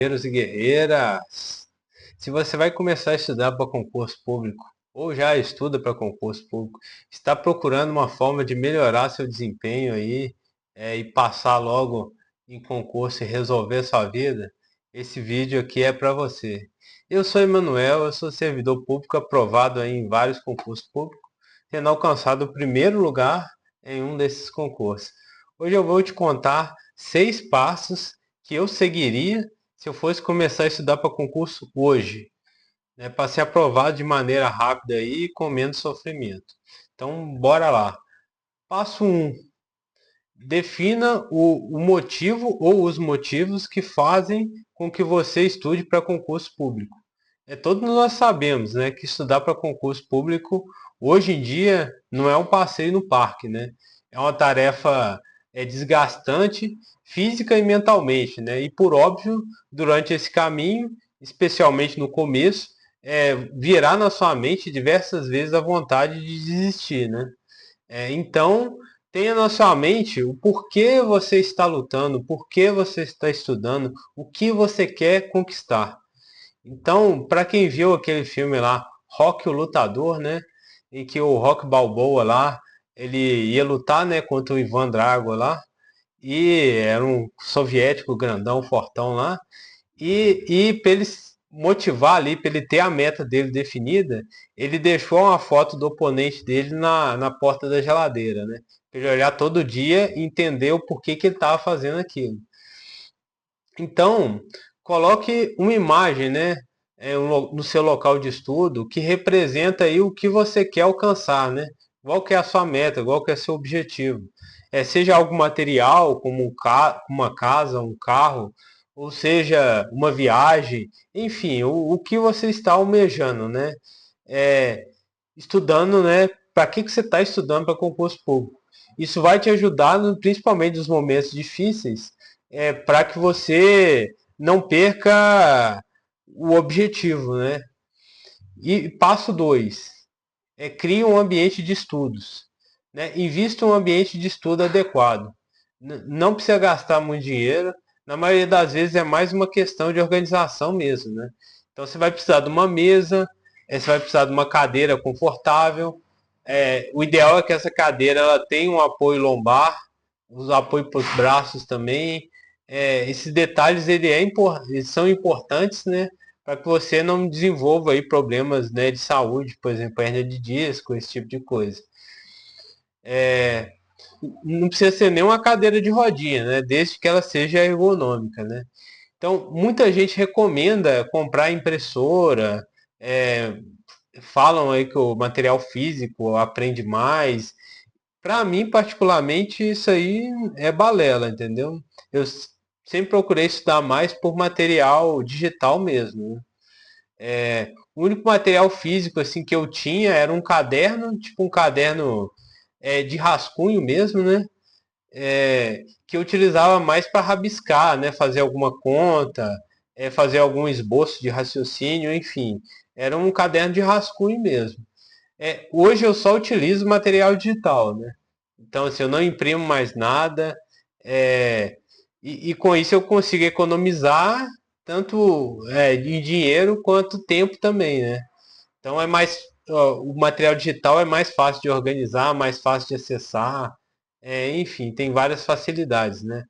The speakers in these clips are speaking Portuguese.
Guerreiros e guerreiras, se você vai começar a estudar para concurso público ou já estuda para concurso público, está procurando uma forma de melhorar seu desempenho aí e passar logo em concurso e resolver sua vida, esse vídeo aqui é para você. Eu sou Emanuel, eu sou servidor público aprovado aí em vários concursos públicos, tendo alcançado o primeiro lugar em um desses concursos. Hoje eu vou te contar 6 passos que eu seguiria se eu fosse começar a estudar para concurso hoje, né, para ser aprovado de maneira rápida e com menos sofrimento. Então, bora lá. Passo 1. Defina o motivo ou os motivos que fazem com que você estude para concurso público. Todos nós sabemos, né, que estudar para concurso público hoje em dia não é um passeio no parque, né? É uma tarefa desgastante física e mentalmente, né? E por óbvio, durante esse caminho, especialmente no começo, virá na sua mente diversas vezes a vontade de desistir, né? Então, tenha na sua mente o porquê você está lutando, o porquê você está estudando, o que você quer conquistar. Então, para quem viu aquele filme lá, Rock o Lutador, né, em que o Rock Balboa lá, ele ia lutar, né, contra o Ivan Drago lá, e era um soviético grandão, fortão lá, e para ele se motivar ali, para ele ter a meta dele definida, ele deixou uma foto do oponente dele na porta da geladeira, né, para ele olhar todo dia e entender o porquê que ele estava fazendo aquilo. Então, coloque uma imagem, né, no seu local de estudo que representa aí o que você quer alcançar, né? Qual que é a sua meta, qual que é o seu objetivo. Seja algo material, como uma casa, um carro, ou seja, uma viagem, enfim, o que você está almejando, né? É, estudando, né? Para que você está estudando para concurso público? Isso vai te ajudar, principalmente nos momentos difíceis, para que você não perca o objetivo, né? E passo 2, crie um ambiente de estudos, né? Invista um ambiente de estudo adequado. Não precisa gastar muito dinheiro, na maioria das vezes é mais uma questão de organização mesmo, né? Então você vai precisar de uma mesa, você vai precisar de uma cadeira confortável. O ideal é que essa cadeira ela tenha um apoio lombar, os apoios para os braços também. Esses detalhes eles são importantes, né, para que você não desenvolva aí problemas, né, de saúde, por exemplo, hernia de disco, esse tipo de coisa. Não precisa ser nem uma cadeira de rodinha, né, desde que ela seja ergonômica, né. Então, muita gente recomenda comprar impressora, é, falam aí que o material físico aprende mais. Para mim, particularmente, isso aí é balela, entendeu? Eu sempre procurei estudar mais por material digital mesmo, né? O único material físico assim que eu tinha era um caderno, tipo um caderno de rascunho mesmo, né? Que eu utilizava mais para rabiscar, né? Fazer alguma conta, fazer algum esboço de raciocínio, enfim. Era um caderno de rascunho mesmo. Hoje eu só utilizo material digital, né? Então, assim, eu não imprimo mais nada. é, e com isso eu consigo economizar tanto em dinheiro quanto tempo também, né? Então o material digital é mais fácil de organizar, mais fácil de acessar. Enfim, tem várias facilidades, né?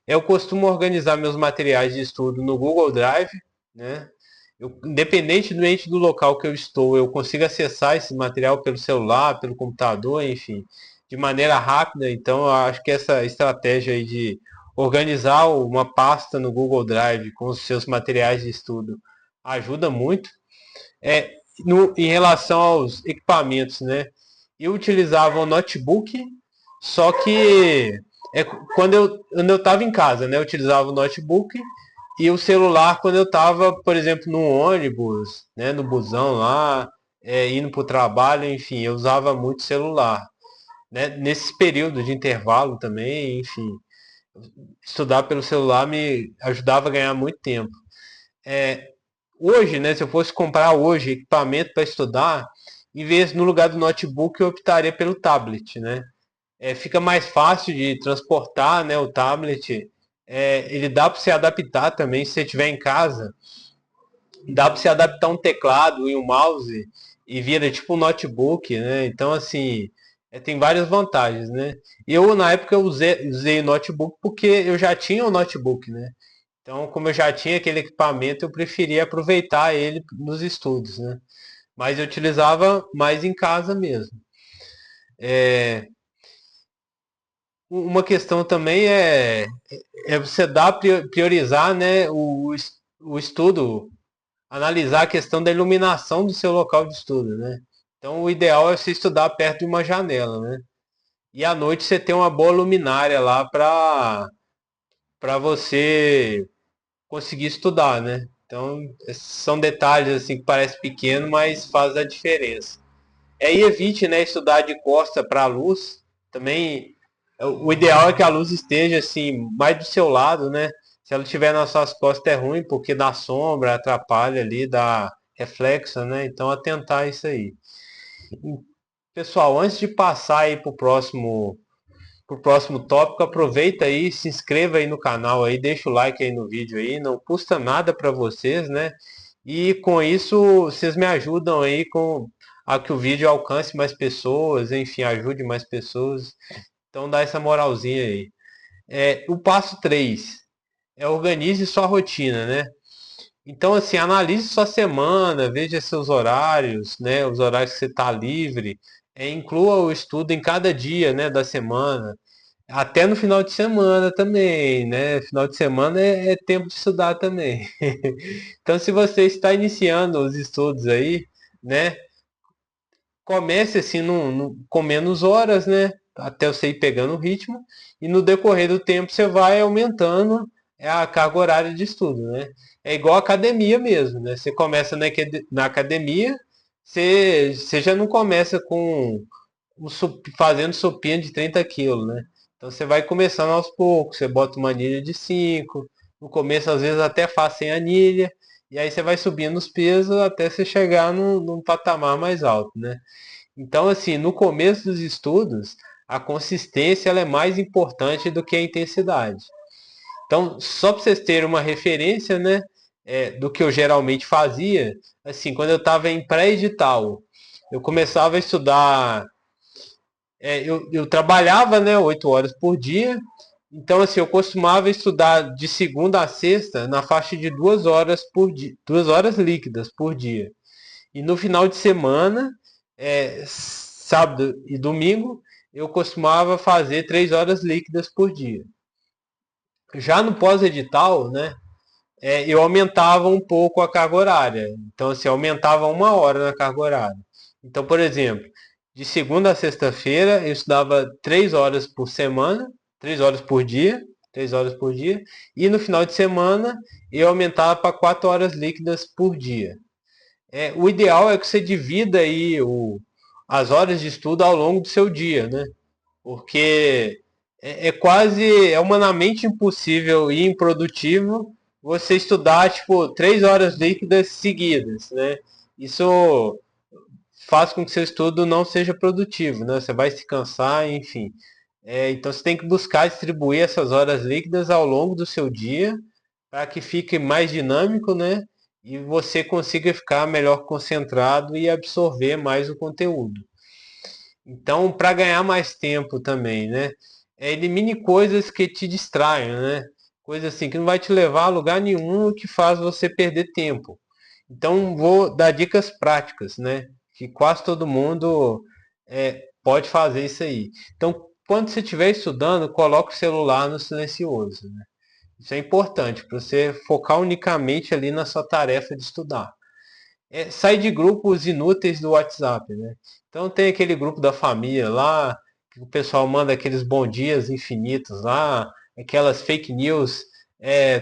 Eu costumo organizar meus materiais de estudo no Google Drive, né? Independente do local que eu estou, eu consigo acessar esse material pelo celular, pelo computador, enfim, de maneira rápida. Então, eu acho que essa estratégia aí de organizar uma pasta no Google Drive com os seus materiais de estudo ajuda muito. É, em relação aos equipamentos, né? Eu utilizava um notebook, só que quando eu estava em casa, né? Eu utilizava o notebook e o celular quando eu estava, por exemplo, no ônibus, né? No busão lá, indo para o trabalho, enfim, eu usava muito celular. Né? Nesse período de intervalo também, enfim, estudar pelo celular me ajudava a ganhar muito tempo. Hoje, né, se eu fosse comprar hoje equipamento para estudar, em vez no lugar do notebook, eu optaria pelo tablet, né? Fica mais fácil de transportar, né, o tablet. ele dá para você adaptar também, se você estiver em casa, dá para você adaptar um teclado e um mouse e vira tipo um notebook, né? Então, assim, tem várias vantagens, né? Eu, na época, eu usei notebook porque eu já tinha o notebook, né? Então, como eu já tinha aquele equipamento, eu preferia aproveitar ele nos estudos, né? Mas eu utilizava mais em casa mesmo. Uma questão também é você dar priorizar, né, o estudo, analisar a questão da iluminação do seu local de estudo, né? Então, o ideal é você estudar perto de uma janela, né? E à noite você ter uma boa luminária lá para você conseguir estudar, né? Então, esses são detalhes assim que parece pequeno, mas faz a diferença. E evite, né, estudar de costa para a luz. Também o ideal é que a luz esteja assim mais do seu lado, né? Se ela estiver nas suas costas é ruim, porque dá sombra, atrapalha ali, dá reflexo, né? Então atentar a isso aí. Pessoal, antes de passar aí pro próximo tópico, aproveita aí, se inscreva aí no canal aí, deixa o like aí no vídeo aí, não custa nada para vocês, né? E com isso vocês me ajudam aí com a que o vídeo alcance mais pessoas, enfim, ajude mais pessoas. Então dá essa moralzinha aí. O passo 3 é organize sua rotina, né? Então, assim, analise sua semana, veja seus horários, né? Os horários que você está livre. Inclua o estudo em cada dia, né, da semana. Até no final de semana também, né? Final de semana é tempo de estudar também. Então, se você está iniciando os estudos aí, né? Comece assim com menos horas, né? Até você ir pegando o ritmo. E no decorrer do tempo você vai aumentando a carga horária de estudo, né? É igual academia mesmo, né? Você começa na academia, você já não começa fazendo sopinha de 30 quilos, né? Então você vai começando aos poucos, você bota uma anilha de 5, no começo às vezes até faz sem anilha, e aí você vai subindo os pesos até você chegar num patamar mais alto, né? Então, assim, no começo dos estudos, a consistência ela é mais importante do que a intensidade. Então, só para vocês terem uma referência, né, do que eu geralmente fazia, assim, quando eu estava em pré-edital, eu começava a estudar, eu trabalhava, né, 8 horas por dia, então, assim, eu costumava estudar de segunda a sexta na faixa de 2 horas por dia, 2 horas líquidas por dia. E no final de semana, sábado e domingo, eu costumava fazer 3 horas líquidas por dia. Já no pós-edital, né, eu aumentava um pouco a carga horária. Então, assim, aumentava 1 hora na carga horária. Então, por exemplo, de segunda a sexta-feira, eu estudava 3 horas por semana, 3 horas por dia, 3 horas por dia. E no final de semana, eu aumentava para 4 horas líquidas por dia. O ideal é que você divida aí as horas de estudo ao longo do seu dia, né? Porque é humanamente impossível e improdutivo você estudar, tipo, 3 horas líquidas seguidas, né? Isso faz com que seu estudo não seja produtivo, né? Você vai se cansar, enfim. Então você tem que buscar distribuir essas horas líquidas ao longo do seu dia para que fique mais dinâmico, né? E você consiga ficar melhor concentrado e absorver mais o conteúdo. Então, para ganhar mais tempo também, né? Elimine coisas que te distraiam, né? Coisas assim que não vai te levar a lugar nenhum que faz você perder tempo. Então, vou dar dicas práticas, né? Que quase todo mundo pode fazer isso aí. Então, quando você estiver estudando, coloque o celular no silencioso, né? Isso é importante para você focar unicamente ali na sua tarefa de estudar. Sai de grupos inúteis do WhatsApp, né? Então tem aquele grupo da família lá, que o pessoal manda aqueles bom dias infinitos lá, aquelas fake news,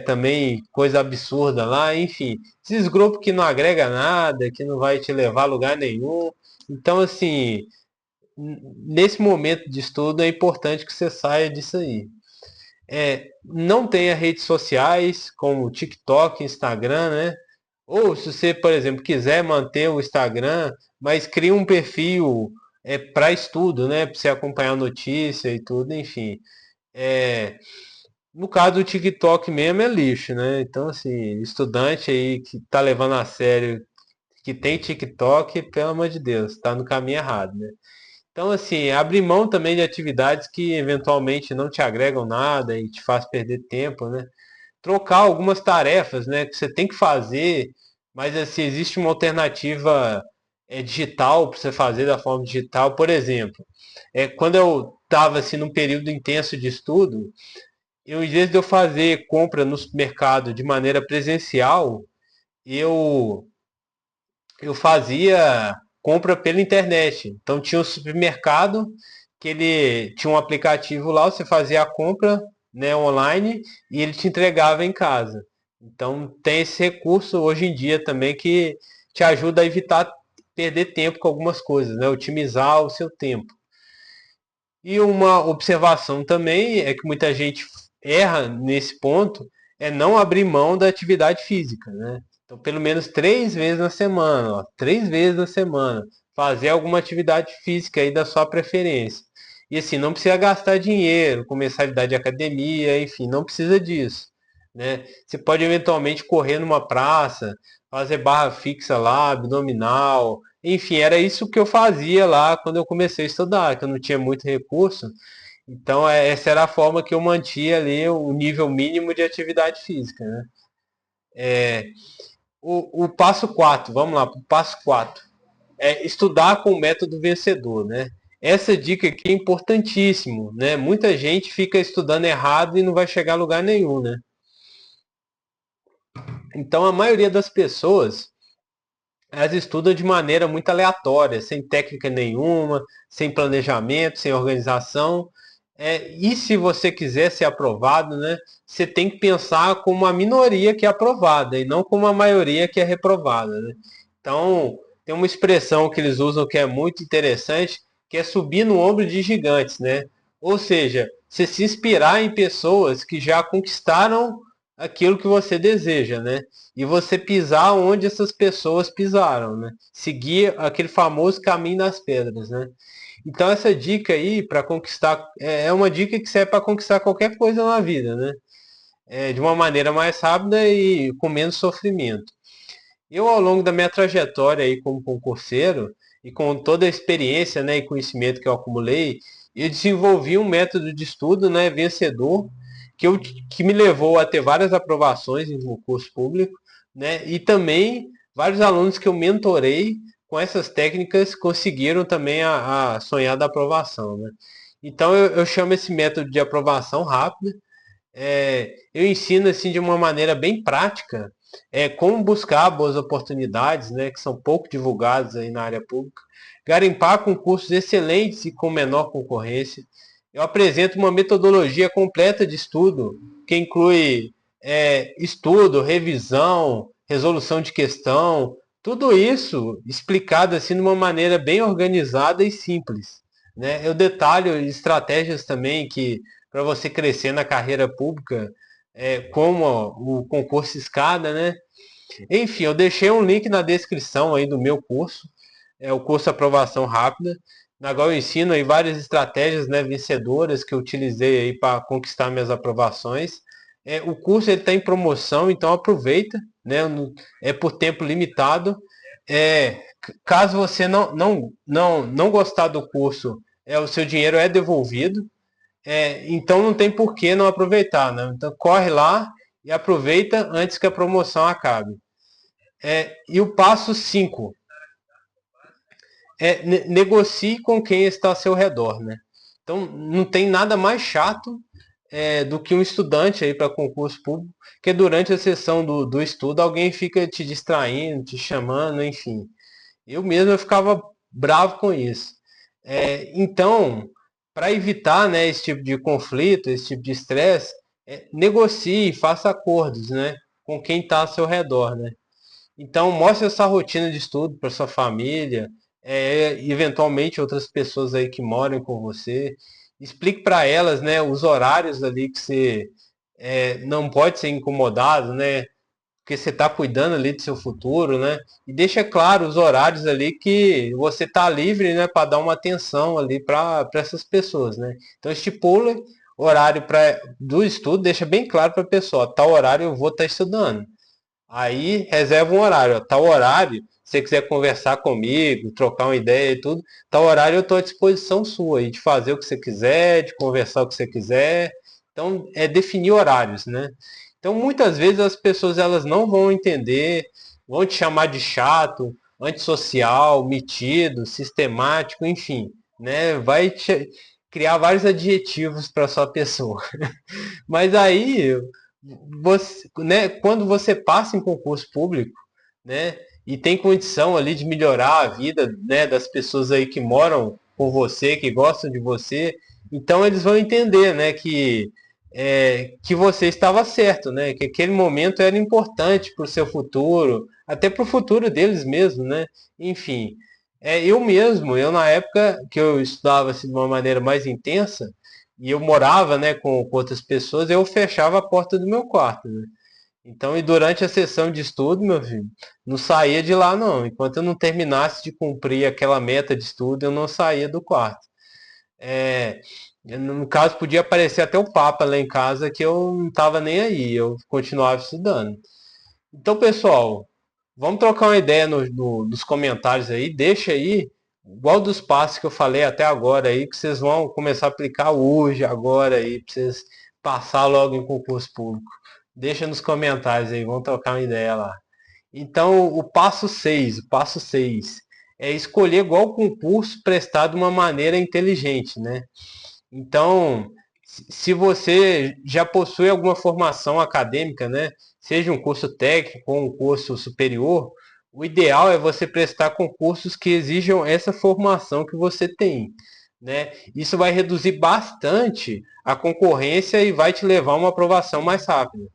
também coisa absurda lá, enfim. Esses grupos que não agrega nada, que não vai te levar a lugar nenhum. Então, assim, nesse momento de estudo é importante que você saia disso aí. Não tenha redes sociais como TikTok, Instagram, né? Ou se você, por exemplo, quiser manter o Instagram, mas cria um perfil para estudo, né? Para você acompanhar a notícia e tudo, enfim. É, No caso do TikTok mesmo é lixo, né? Então, assim, estudante aí que tá levando a sério, que tem TikTok, pelo amor de Deus, tá no caminho errado, né? Então, assim, abrir mão também de atividades que eventualmente não te agregam nada e te faz perder tempo, né? Trocar algumas tarefas, né, que você tem que fazer, mas assim, existe uma alternativa digital para você fazer da forma digital. Por exemplo, quando eu estava assim num período intenso de estudo, eu, em vez de eu fazer compra no supermercado de maneira presencial, eu eu fazia compra pela internet. Então tinha um supermercado que ele tinha um aplicativo lá, você fazia a compra, né, online e ele te entregava em casa. Então tem esse recurso hoje em dia também que te ajuda a evitar perder tempo com algumas coisas, né, otimizar o seu tempo. E uma observação também é que muita gente erra nesse ponto, é não abrir mão da atividade física, né? Então, pelo menos 3 vezes na semana, ó, 3 vezes na semana, fazer alguma atividade física aí da sua preferência. E assim, não precisa gastar dinheiro com mensalidade de academia, enfim, não precisa disso, né? Você pode eventualmente correr numa praça, fazer barra fixa lá, abdominal, enfim, era isso que eu fazia lá quando eu comecei a estudar, que eu não tinha muito recurso. Então, essa era a forma que eu mantinha ali o nível mínimo de atividade física, né? O passo 4, vamos lá, o passo 4 é estudar com o método vencedor, né? Essa dica aqui é importantíssimo, né? Muita gente fica estudando errado e não vai chegar a lugar nenhum, né? Então, a maioria das pessoas elas estudam de maneira muito aleatória, sem técnica nenhuma, sem planejamento, sem organização. E se você quiser ser aprovado, né, você tem que pensar como a minoria que é aprovada e não como a maioria que é reprovada, né? Então, tem uma expressão que eles usam que é muito interessante, que é subir no ombro de gigantes, né? Ou seja, você se inspirar em pessoas que já conquistaram aquilo que você deseja, né? E você pisar onde essas pessoas pisaram, né? Seguir aquele famoso caminho das pedras, né? Então essa dica aí para conquistar é uma dica que serve para conquistar qualquer coisa na vida, né? De uma maneira mais rápida e com menos sofrimento. Eu, ao longo da minha trajetória aí como concurseiro e com toda a experiência, né, e conhecimento que eu acumulei, eu desenvolvi um método de estudo, né, vencedor, que me levou a ter várias aprovações em concurso público, né, e também vários alunos que eu mentorei com essas técnicas conseguiram também a sonhada aprovação, né. Então eu chamo esse método de aprovação rápida. Eu ensino assim de uma maneira bem prática como buscar boas oportunidades, né, que são pouco divulgadas aí na área pública, garimpar concursos excelentes e com menor concorrência. Eu apresento uma metodologia completa de estudo que inclui estudo, revisão, resolução de questão, tudo isso explicado assim de uma maneira bem organizada e simples, né? Eu detalho estratégias também que para você crescer na carreira pública, como o concurso escada, né? Enfim, eu deixei um link na descrição aí do meu curso, é o curso Aprovação Rápida, na qual eu ensino aí várias estratégias, né, vencedoras que eu utilizei aí para conquistar minhas aprovações. O curso ele está em promoção, então aproveita, né? É por tempo limitado. Caso você não gostar do curso, o seu dinheiro é devolvido. Então não tem por que não aproveitar, né? Então corre lá e aproveita antes que a promoção acabe. E o passo 5 negocie com quem está ao seu redor, né? Então não tem nada mais chato do que um estudante aí para concurso público, que durante a sessão do estudo alguém fica te distraindo, te chamando, enfim. Eu ficava bravo com isso. Então, para evitar, né, esse tipo de conflito, esse tipo de estresse, negocie, faça acordos, né, com quem está ao seu redor, né? Então, mostre essa rotina de estudo para sua família, eventualmente outras pessoas aí que moram com você. Explique para elas, né, os horários ali que você não pode ser incomodado, né? Porque você está cuidando ali do seu futuro, né? E deixa claro os horários ali que você está livre, né, para dar uma atenção ali para essas pessoas, né? Então estipula horário do estudo, deixa bem claro para a pessoa, tal horário eu vou estar estudando. Aí reserva um horário, ó, tal horário, se você quiser conversar comigo, trocar uma ideia e tudo, tal horário eu estou à disposição sua, aí, de fazer o que você quiser, de conversar o que você quiser. Então, é definir horários, né? Então, muitas vezes as pessoas elas não vão entender, vão te chamar de chato, antissocial, metido, sistemático, enfim, né? Vai te criar vários adjetivos para sua pessoa. Mas aí, né, quando você passa em concurso público, né, e tem condição ali de melhorar a vida, né, das pessoas aí que moram com você, que gostam de você, então eles vão entender, né, que você estava certo, né, que aquele momento era importante para o seu futuro, até para o futuro deles mesmo, né, enfim. Eu mesmo, eu na época que eu estudava assim, de uma maneira mais intensa, e eu morava, né, com outras pessoas, eu fechava a porta do meu quarto, né? Então, e durante a sessão de estudo, meu filho, não saía de lá não. Enquanto eu não terminasse de cumprir aquela meta de estudo, eu não saía do quarto. É, no caso, podia aparecer até o Papa lá em casa que eu não estava nem aí, eu continuava estudando. Então, pessoal, vamos trocar uma ideia nos comentários aí. Deixa aí, igual dos passos que eu falei até agora aí, que vocês vão começar a aplicar hoje, agora aí, para vocês passar logo em concurso público. Deixa nos comentários aí, vamos trocar uma ideia lá. Então, o passo 6 é escolher qual concurso prestar de uma maneira inteligente, né? Então, se você já possui alguma formação acadêmica, né, seja um curso técnico ou um curso superior, o ideal é você prestar concursos que exijam essa formação que você tem, né? Isso vai reduzir bastante a concorrência e vai te levar a uma aprovação mais rápida.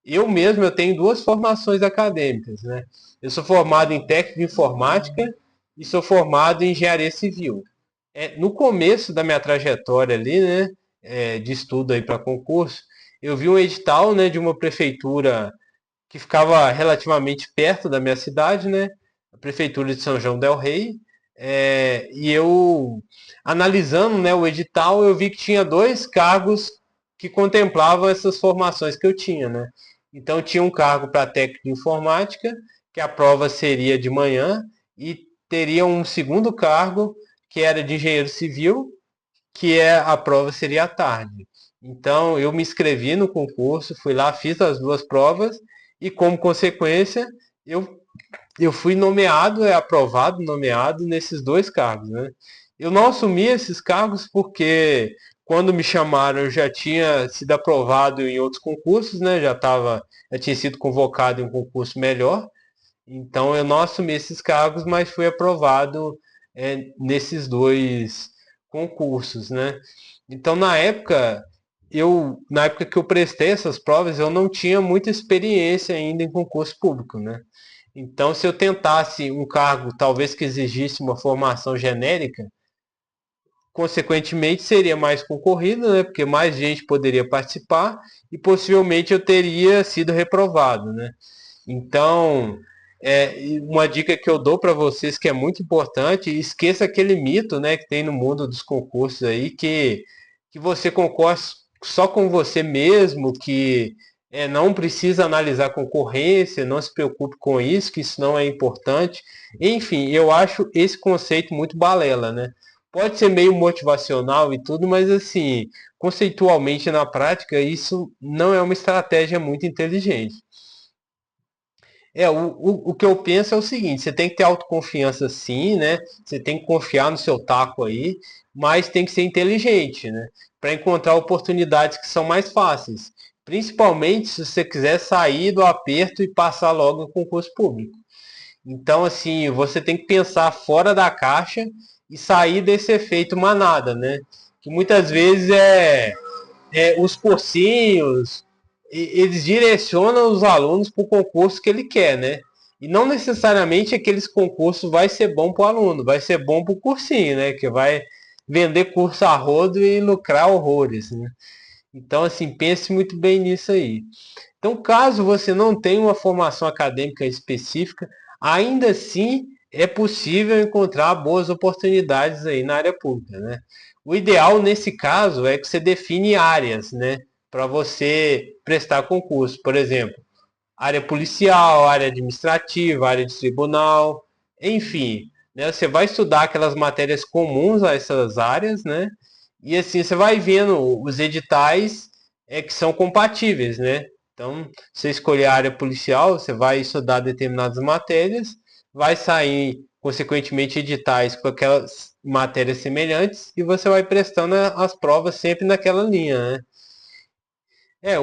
Eu tenho duas formações acadêmicas, né? Eu sou formado em técnico de informática e sou formado em engenharia civil. No começo da minha trajetória ali, né, de estudo aí para concurso, eu vi um edital, né, de uma prefeitura que ficava relativamente perto da minha cidade, né, a prefeitura de São João del Rei, e eu analisando, né, o edital, eu vi que tinha dois cargos que contemplavam essas formações que eu tinha, né? Então tinha um cargo para técnico de informática, que a prova seria de manhã, e teria um segundo cargo que era de engenheiro civil, a prova seria à tarde. Então eu me inscrevi no concurso, fui lá, fiz as duas provas e como consequência eu, eu fui nomeado, aprovado, nomeado nesses dois cargos, né? Eu não assumi esses cargos porque quando me chamaram eu já tinha sido aprovado em outros concursos, né? Já tinha sido convocado em um concurso melhor. Então eu não assumi esses cargos, mas fui aprovado nesses dois concursos, né? Então na época que eu prestei essas provas, eu não tinha muita experiência ainda em concurso público, né? Então se eu tentasse um cargo talvez que exigisse uma formação genérica, consequentemente seria mais concorrido, né? Porque mais gente poderia participar e possivelmente eu teria sido reprovado, né? Então, uma dica que eu dou para vocês que é muito importante, esqueça aquele mito, né, que tem no mundo dos concursos aí, que você concorre só com você mesmo, que não precisa analisar concorrência, não se preocupe com isso, que isso não é importante. Enfim, eu acho esse conceito muito balela, né? Pode ser meio motivacional e tudo, mas assim, conceitualmente na prática, isso não é uma estratégia muito inteligente. O que eu penso é o seguinte, você tem que ter autoconfiança sim, né? Você tem que confiar no seu taco aí, mas tem que ser inteligente, né? Para encontrar oportunidades que são mais fáceis. Principalmente se você quiser sair do aperto e passar logo no concurso público. Então, assim, você tem que pensar fora da caixa e sair desse efeito manada, né? Que muitas vezes os cursinhos, eles direcionam os alunos para o concurso que ele quer, né? E não necessariamente aqueles concursos vai ser bom para o aluno, vai ser bom para o cursinho, né? Que vai vender curso a rodo e lucrar horrores, né? Então, assim, pense muito bem nisso aí. Então, caso você não tenha uma formação acadêmica específica, ainda assim é possível encontrar boas oportunidades aí na área pública, né? O ideal nesse caso é que você define áreas, né, para você prestar concurso. Por exemplo, área policial, área administrativa, área de tribunal, enfim, né? Você vai estudar aquelas matérias comuns a essas áreas, né? E assim você vai vendo os editais que são compatíveis, né? Então, você escolher a área policial, você vai estudar determinadas matérias, vai sair, consequentemente, editais com aquelas matérias semelhantes e você vai prestando as provas sempre naquela linha, né?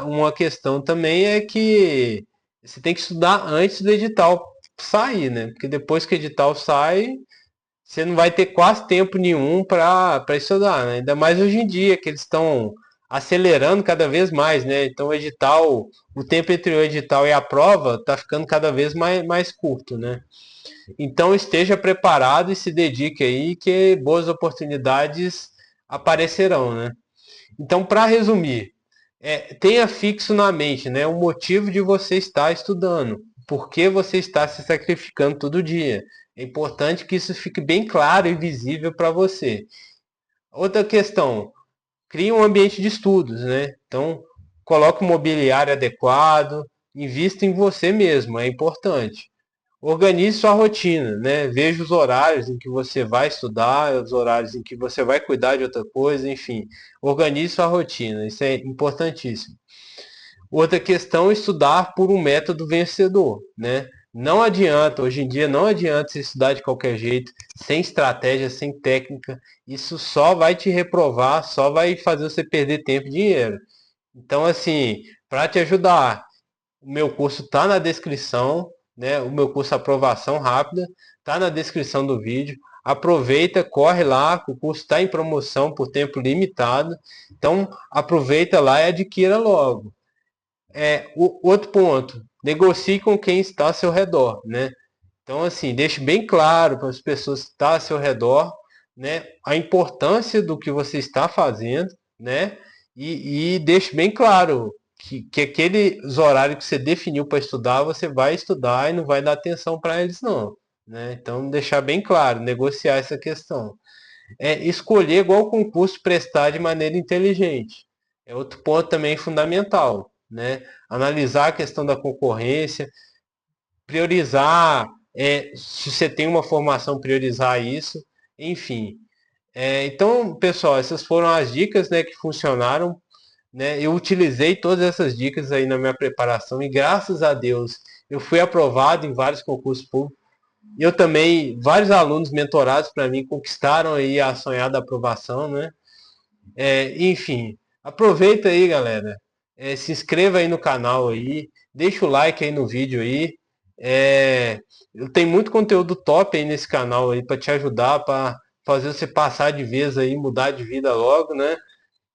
Uma questão também é que você tem que estudar antes do edital sair, né? Porque depois que o edital sai, você não vai ter quase tempo nenhum para estudar, né? Ainda mais hoje em dia, que eles estão acelerando cada vez mais, né? Então o tempo entre o edital e a prova está ficando cada vez mais curto, né? Então esteja preparado e se dedique aí que boas oportunidades aparecerão, né? Então, para resumir, tenha fixo na mente, né, o motivo de você estar estudando, por que você está se sacrificando todo dia. É importante que isso fique bem claro e visível para você. Outra questão, crie um ambiente de estudos, né? Então, coloque um mobiliário adequado, invista em você mesmo, é importante. Organize sua rotina, né? Veja os horários em que você vai estudar, os horários em que você vai cuidar de outra coisa, enfim. Organize sua rotina, isso é importantíssimo. Outra questão é estudar por um método vencedor, né? Não adianta, hoje em dia não adianta você estudar de qualquer jeito, sem estratégia, sem técnica. Isso só vai te reprovar, só vai fazer você perder tempo e dinheiro. Então, assim, para te ajudar, o meu curso está na descrição, né? O meu curso Aprovação Rápida está na descrição do vídeo. Aproveita, corre lá, o curso está em promoção por tempo limitado. Então, aproveita lá e adquira logo. O outro ponto, negocie com quem está ao seu redor, né? Então, assim, deixe bem claro para as pessoas que estão ao seu redor, né, a importância do que você está fazendo, né? E deixe bem claro que aqueles horários que você definiu para estudar, você vai estudar e não vai dar atenção para eles, não. Né? Então, deixar bem claro, negociar essa questão. Escolher qual concurso prestar de maneira inteligente. É outro ponto também fundamental. Né? Analisar a questão da concorrência, priorizar, se você tem uma formação, priorizar isso, enfim. Então, pessoal, essas foram as dicas, né, que funcionaram, né? Eu utilizei todas essas dicas aí na minha preparação e graças a Deus eu fui aprovado em vários concursos públicos. Eu também, vários alunos mentorados para mim conquistaram aí a sonhada aprovação, né? Enfim, aproveita aí, galera. Se inscreva aí no canal aí, deixa o like aí no vídeo aí. Eu tenho muito conteúdo top aí nesse canal aí para te ajudar, para fazer você passar de vez aí, mudar de vida logo, né?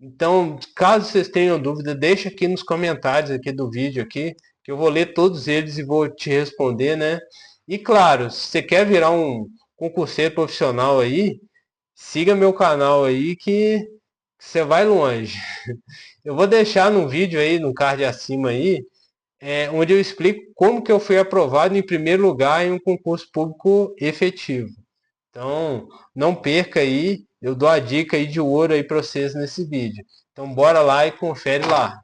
Então, caso vocês tenham dúvida, deixa aqui nos comentários aqui do vídeo aqui, que eu vou ler todos eles e vou te responder, né? E claro, se você quer virar um concurseiro profissional aí, siga meu canal aí que você vai longe. Eu vou deixar no vídeo aí, no card acima aí, onde eu explico como que eu fui aprovado em primeiro lugar em um concurso público efetivo. Então, não perca aí, eu dou a dica aí de ouro aí para vocês nesse vídeo. Então, bora lá e confere lá.